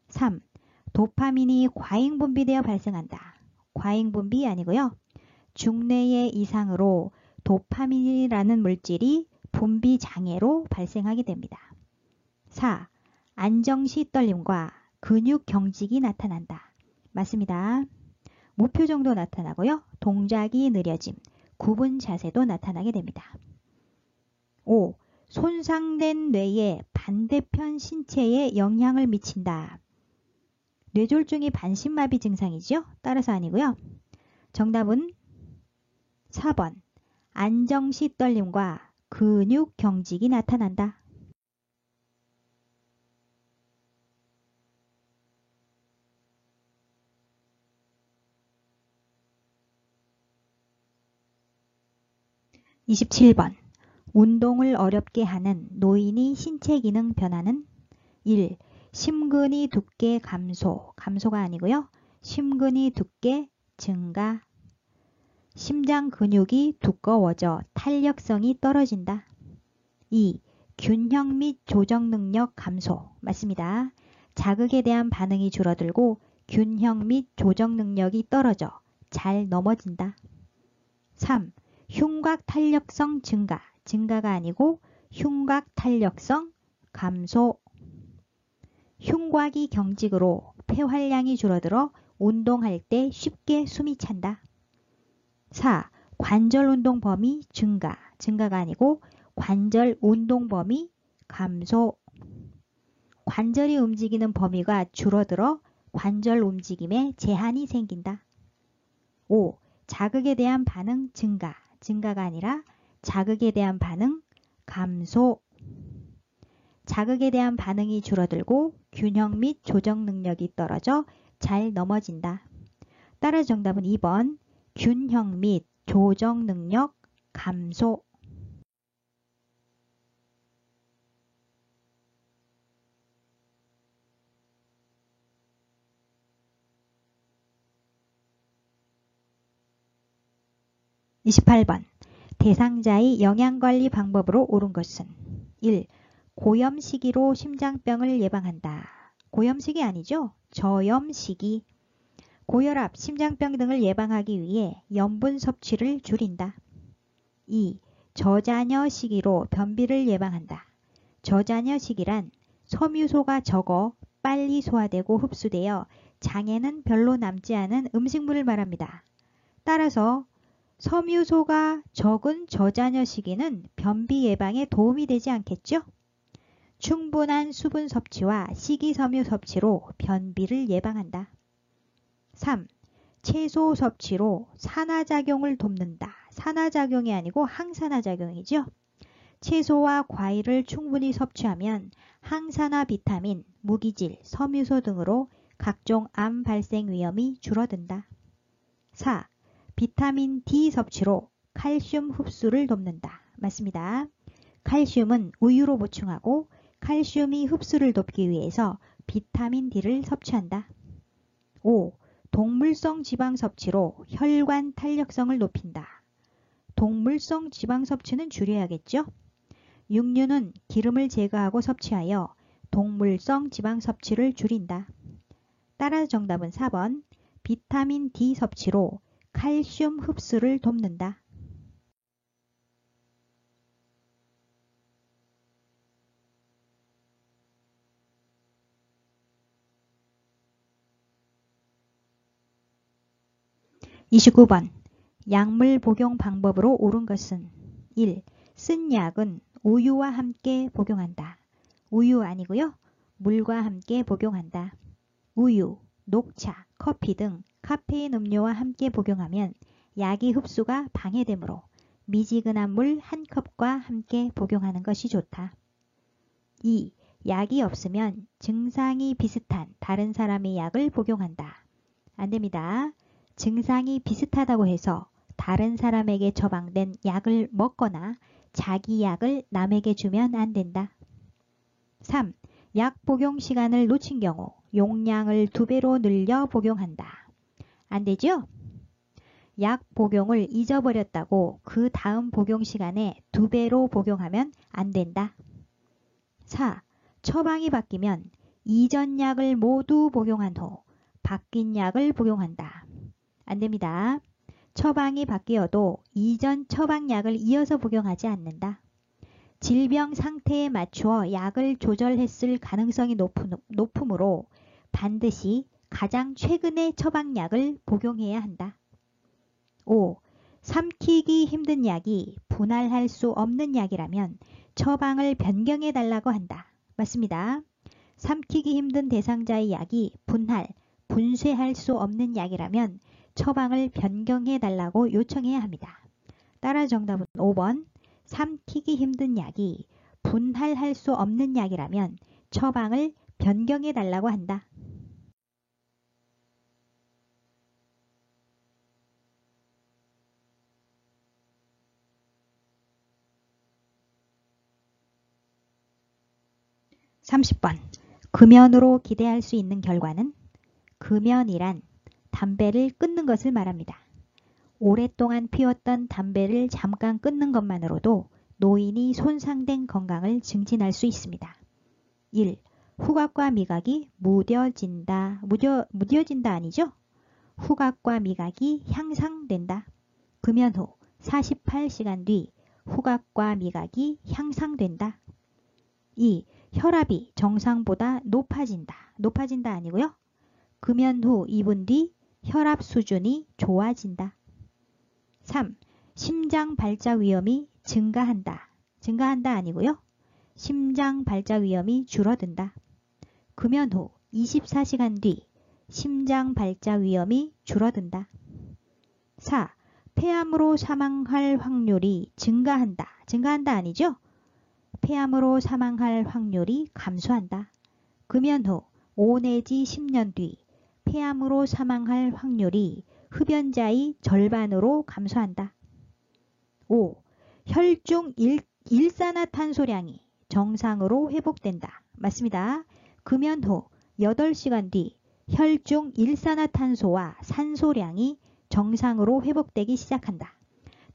3. 도파민이 과잉분비되어 발생한다. 과잉분비 아니고요. 중뇌의 이상으로 도파민이라는 물질이 분비 장애로 발생하게 됩니다. 4. 안정시 떨림과 근육 경직이 나타난다. 맞습니다. 무표정도 나타나고요. 동작이 느려짐, 구분 자세도 나타나게 됩니다. 5. 손상된 뇌의 반대편 신체에 영향을 미친다. 뇌졸중이 반신마비 증상이죠. 따라서 아니고요. 정답은 4번 안정시 떨림과 근육 경직이 나타난다. (27번) 운동을 어렵게 하는 노인의 신체 기능 변화는 1. 심근이 두께 감소, 감소가 아니고요. 심근이 두께 증가, 심장 근육이 두꺼워져 탄력성이 떨어진다. 2. 균형 및 조정 능력 감소, 맞습니다. 자극에 대한 반응이 줄어들고 균형 및 조정 능력이 떨어져 잘 넘어진다. 3. 흉곽 탄력성 증가, 증가가 아니고 흉곽 탄력성 감소. 흉곽이 경직으로 폐활량이 줄어들어 운동할 때 쉽게 숨이 찬다. 4. 관절 운동 범위 증가, 증가가 아니고 관절 운동 범위 감소. 관절이 움직이는 범위가 줄어들어 관절 움직임에 제한이 생긴다. 5. 자극에 대한 반응 증가, 증가가 아니라 자극에 대한 반응 감소. 자극에 대한 반응이 줄어들고 균형 및 조정 능력이 떨어져 잘 넘어진다. 따라서 정답은 2번 균형 및 조정 능력 감소. (28번) 대상자의 영양관리 방법으로 옳은 것은 1. 고염시기로 심장병을 예방한다. 고염시기 아니죠? 저염시기. 고혈압, 심장병 등을 예방하기 위해 염분 섭취를 줄인다. 2. 저자녀 시기로 변비를 예방한다. 저자녀 시기란 섬유소가 적어 빨리 소화되고 흡수되어 장에는 별로 남지 않은 음식물을 말합니다. 따라서 섬유소가 적은 저자녀 시기는 변비 예방에 도움이 되지 않겠죠? 충분한 수분 섭취와 식이섬유 섭취로 변비를 예방한다. 3. 채소 섭취로 산화작용을 돕는다. 산화작용이 아니고 항산화작용이죠. 채소와 과일을 충분히 섭취하면 항산화 비타민, 무기질, 섬유소 등으로 각종 암 발생 위험이 줄어든다. 4. 비타민 D 섭취로 칼슘 흡수를 돕는다. 맞습니다. 칼슘은 우유로 보충하고 칼슘이 흡수를 돕기 위해서 비타민 D를 섭취한다. 5. 동물성 지방 섭취로 혈관 탄력성을 높인다. 동물성 지방 섭취는 줄여야겠죠? 육류는 기름을 제거하고 섭취하여 동물성 지방 섭취를 줄인다. 따라서 정답은 4번 비타민 D 섭취로 칼슘 흡수를 돕는다. (29번) 약물 복용 방법으로 옳은 것은 1. 쓴 약은 우유와 함께 복용한다. 우유 아니고요. 물과 함께 복용한다. 우유, 녹차, 커피 등 카페인 음료와 함께 복용하면 약의 흡수가 방해되므로 미지근한 물 1컵과 함께 복용하는 것이 좋다. 2. 약이 없으면 증상이 비슷한 다른 사람의 약을 복용한다. 안됩니다. 증상이 비슷하다고 해서 다른 사람에게 처방된 약을 먹거나 자기 약을 남에게 주면 안된다. 3. 약 복용 시간을 놓친 경우 용량을 2배로 늘려 복용한다. 안되죠? 약 복용을 잊어버렸다고 그 다음 복용 시간에 2배로 복용하면 안된다. 4. 처방이 바뀌면 이전 약을 모두 복용한 후 바뀐 약을 복용한다. 안됩니다. 처방이 바뀌어도 이전 처방약을 이어서 복용하지 않는다. 질병 상태에 맞추어 약을 조절했을 가능성이 높으므로 반드시 가장 최근의 처방약을 복용해야 한다. 5. 삼키기 힘든 약이 분할할 수 없는 약이라면 처방을 변경해 달라고 한다. 맞습니다. 삼키기 힘든 대상자의 약이 분쇄할 수 없는 약이라면 처방을 변경해 달라고 요청해야 합니다. 따라 정답은 5번 삼키기 힘든 약이 분할할 수 없는 약이라면 처방을 변경해 달라고 한다. (30번) 금연으로 기대할 수 있는 결과는 금연이란 담배를 끊는 것을 말합니다. 오랫동안 피웠던 담배를 잠깐 끊는 것만으로도 노인이 손상된 건강을 증진할 수 있습니다. 1. 후각과 미각이 무뎌진다 아니죠? 후각과 미각이 향상된다. 금연 후 48시간 뒤 후각과 미각이 향상된다. 2. 혈압이 정상보다 높아진다 아니고요. 금연 후 2분 뒤 혈압 수준이 좋아진다. 3. 심장 발작 위험이 증가한다 아니고요. 심장 발작 위험이 줄어든다. 금연 후 24시간 뒤 심장 발작 위험이 줄어든다. 4. 폐암으로 사망할 확률이 증가한다 아니죠? 폐암으로 사망할 확률이 감소한다. 금연 후 5 내지 10년 뒤 폐암으로 사망할 확률이 흡연자의 절반으로 감소한다. 5. 혈중 일산화탄소량이 정상으로 회복된다. 맞습니다. 금연 후 8시간 뒤 혈중 일산화탄소와 산소량이 정상으로 회복되기 시작한다.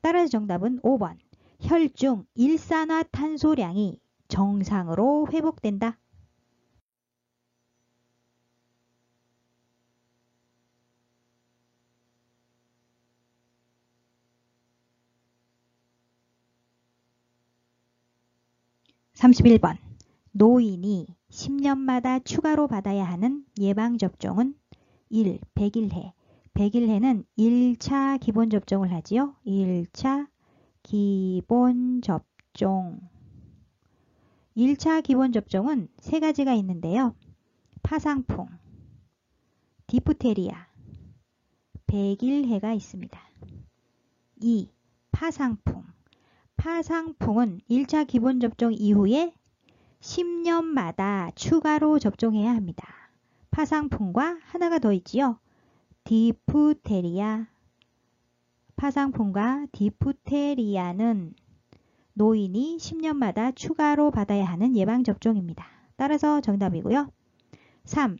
따라서 정답은 5번 혈중 일산화탄소량이 정상으로 회복된다. (31번) 노인이 10년마다 추가로 받아야 하는 예방접종은 1. 백일해. 백일해는 1차 기본접종을 하지요. 1차 기본접종. 1차 기본접종은 3가지가 있는데요. 파상풍, 디프테리아, 백일해가 있습니다. 2. 파상풍. 파상풍은 1차 기본접종 이후에 10년마다 추가로 접종해야 합니다. 파상풍과 하나가 더 있지요. 디프테리아. 파상풍과 디프테리아는 노인이 10년마다 추가로 받아야 하는 예방접종입니다. 따라서 정답이고요. 3.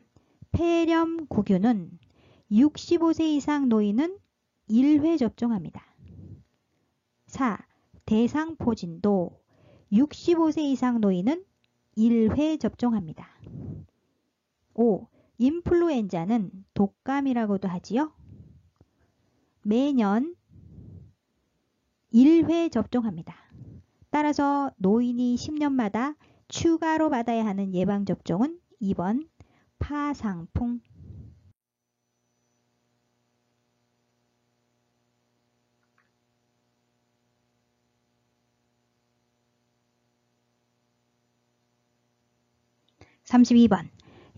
폐렴구균은 65세 이상 노인은 1회 접종합니다. 4. 대상포진도 65세 이상 노인은 1회 접종합니다. 5. 인플루엔자는 독감이라고도 하지요. 매년 1회 접종합니다. 따라서 노인이 10년마다 추가로 받아야 하는 예방접종은 2번 파상풍. (32번)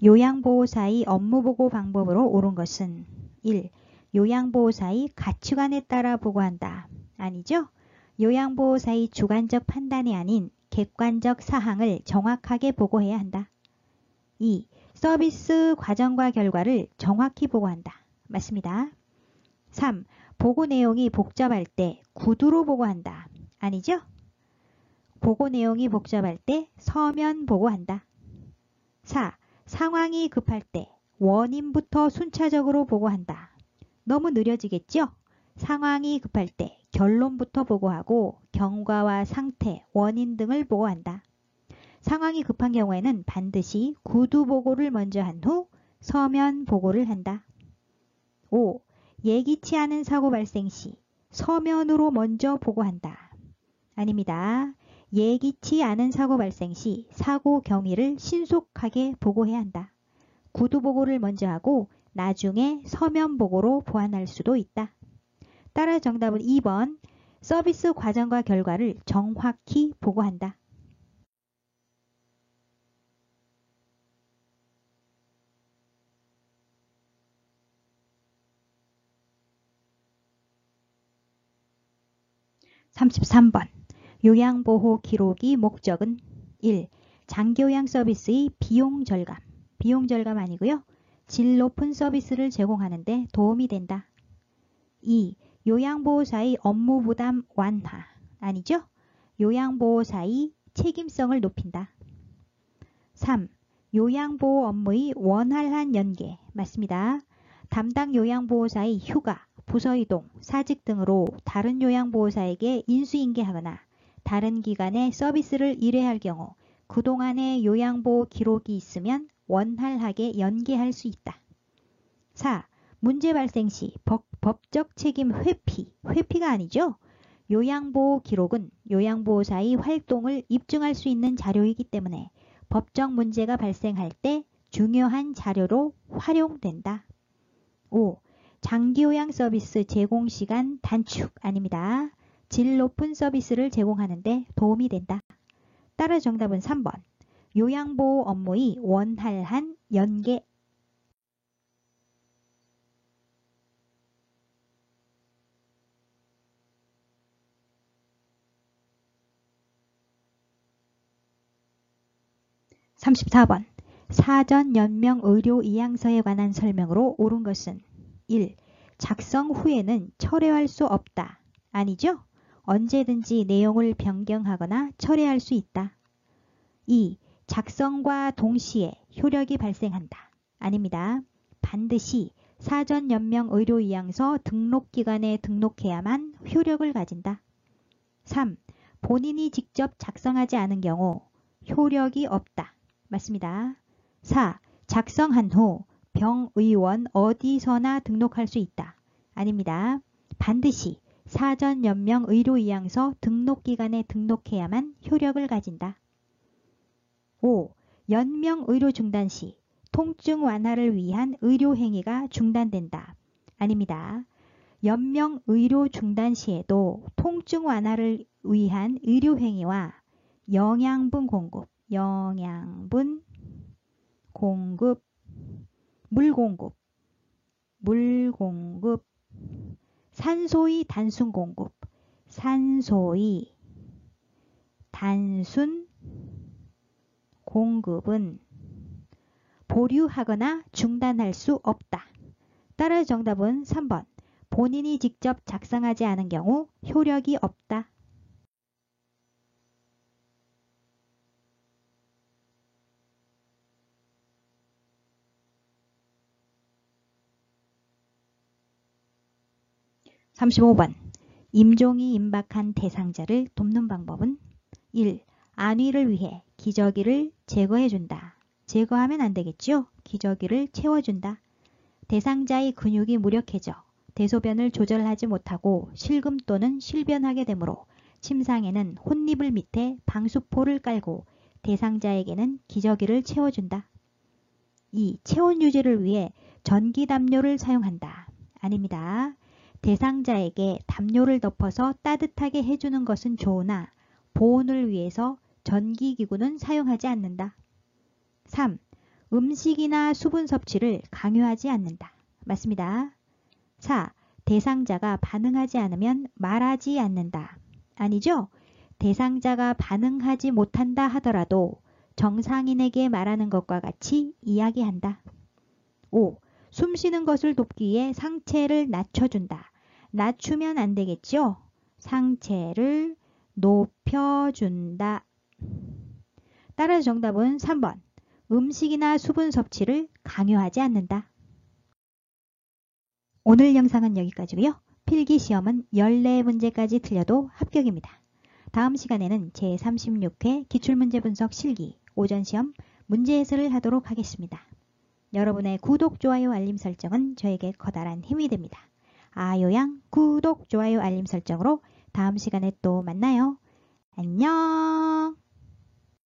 요양보호사의 업무보고 방법으로 옳은 것은 1. 요양보호사의 가치관에 따라 보고한다. 아니죠? 요양보호사의 주관적 판단이 아닌 객관적 사항을 정확하게 보고해야 한다. 2. 서비스 과정과 결과를 정확히 보고한다. 맞습니다. 3. 보고 내용이 복잡할 때 구두로 보고한다. 아니죠? 보고 내용이 복잡할 때 서면 보고한다. 4. 상황이 급할 때 원인부터 순차적으로 보고한다. 너무 느려지겠죠? 상황이 급할 때 결론부터 보고하고 경과와 상태, 원인 등을 보고한다. 상황이 급한 경우에는 반드시 구두 보고를 먼저 한 후 서면 보고를 한다. 5. 예기치 않은 사고 발생 시 서면으로 먼저 보고한다. 아닙니다. 예기치 않은 사고 발생 시 사고 경위를 신속하게 보고해야 한다. 구두 보고를 먼저 하고 나중에 서면 보고로 보완할 수도 있다. 따라 정답은 2번 서비스 과정과 결과를 정확히 보고한다. (33번) 요양보호 기록이 목적은 1. 장기요양 서비스의 비용 절감. 비용 절감 아니고요. 질 높은 서비스를 제공하는 데 도움이 된다. 2. 요양보호사의 업무 부담 완화. 아니죠? 요양보호사의 책임성을 높인다. 3. 요양보호 업무의 원활한 연계. 맞습니다. 담당 요양보호사의 휴가, 부서이동, 사직 등으로 다른 요양보호사에게 인수인계하거나 다른 기관에 서비스를 의뢰할 경우 그동안의 요양보호 기록이 있으면 원활하게 연계할 수 있다. 4. 문제 발생 시 법적 책임 회피, 회피가 아니죠. 요양보호 기록은 요양보호사의 활동을 입증할 수 있는 자료이기 때문에 법적 문제가 발생할 때 중요한 자료로 활용된다. 5. 장기요양 서비스 제공시간 단축 아닙니다. 질 높은 서비스를 제공하는 데 도움이 된다. 따라 정답은 3번. 요양보호 업무의 원활한 연계. (34번) 사전 연명 의료 이양서에 관한 설명으로 옳은 것은 1. 작성 후에는 철회할 수 없다. 아니죠? 언제든지 내용을 변경하거나 철회할 수 있다. 2. 작성과 동시에 효력이 발생한다. 아닙니다. 반드시 사전 연명 의료 이양서 등록기관에 등록해야만 효력을 가진다. 3. 본인이 직접 작성하지 않은 경우 효력이 없다. 맞습니다. 4. 작성한 후 병의원 어디서나 등록할 수 있다. 아닙니다. 반드시 사전 연명 의료 이양서 등록기관에 등록해야만 효력을 가진다. 5. 연명 의료 중단 시 통증 완화를 위한 의료 행위가 중단된다. 아닙니다. 연명 의료 중단 시에도 통증 완화를 위한 의료 행위와 영양분 공급, 물 공급, 산소의 단순 공급, 산소의 단순 공급은 보류하거나 중단할 수 없다. 따라서 정답은 3번. 본인이 직접 작성하지 않은 경우 효력이 없다. (35번) 임종이 임박한 대상자를 돕는 방법은 1. 안위를 위해 기저귀를 제거해준다. 제거하면 안 되겠죠? 기저귀를 채워준다. 대상자의 근육이 무력해져 대소변을 조절하지 못하고 실금 또는 실변하게 되므로 침상에는 혼니불 밑에 방수포를 깔고 대상자에게는 기저귀를 채워준다. 2. 체온 유지를 위해 전기 담요를 사용한다. 아닙니다. 대상자에게 담요를 덮어서 따뜻하게 해주는 것은 좋으나 보온을 위해서 전기기구는 사용하지 않는다. 3. 음식이나 수분 섭취를 강요하지 않는다. 맞습니다. 4. 대상자가 반응하지 않으면 말하지 않는다. 아니죠? 대상자가 반응하지 못한다 하더라도 정상인에게 말하는 것과 같이 이야기한다. 5. 숨 쉬는 것을 돕기 위해 상체를 낮춰준다. 낮추면 안 되겠죠? 상체를 높여준다. 따라서 정답은 3번. 음식이나 수분 섭취를 강요하지 않는다. 오늘 영상은 여기까지고요. 필기시험은 14문제까지 틀려도 합격입니다. 다음 시간에는 제36회 기출문제 분석 실기 오전시험 문제 해설을 하도록 하겠습니다. 여러분의 구독, 좋아요, 알림 설정은 저에게 커다란 힘이 됩니다. 아요양 구독, 좋아요, 알림 설정으로 다음 시간에 또 만나요. 안녕.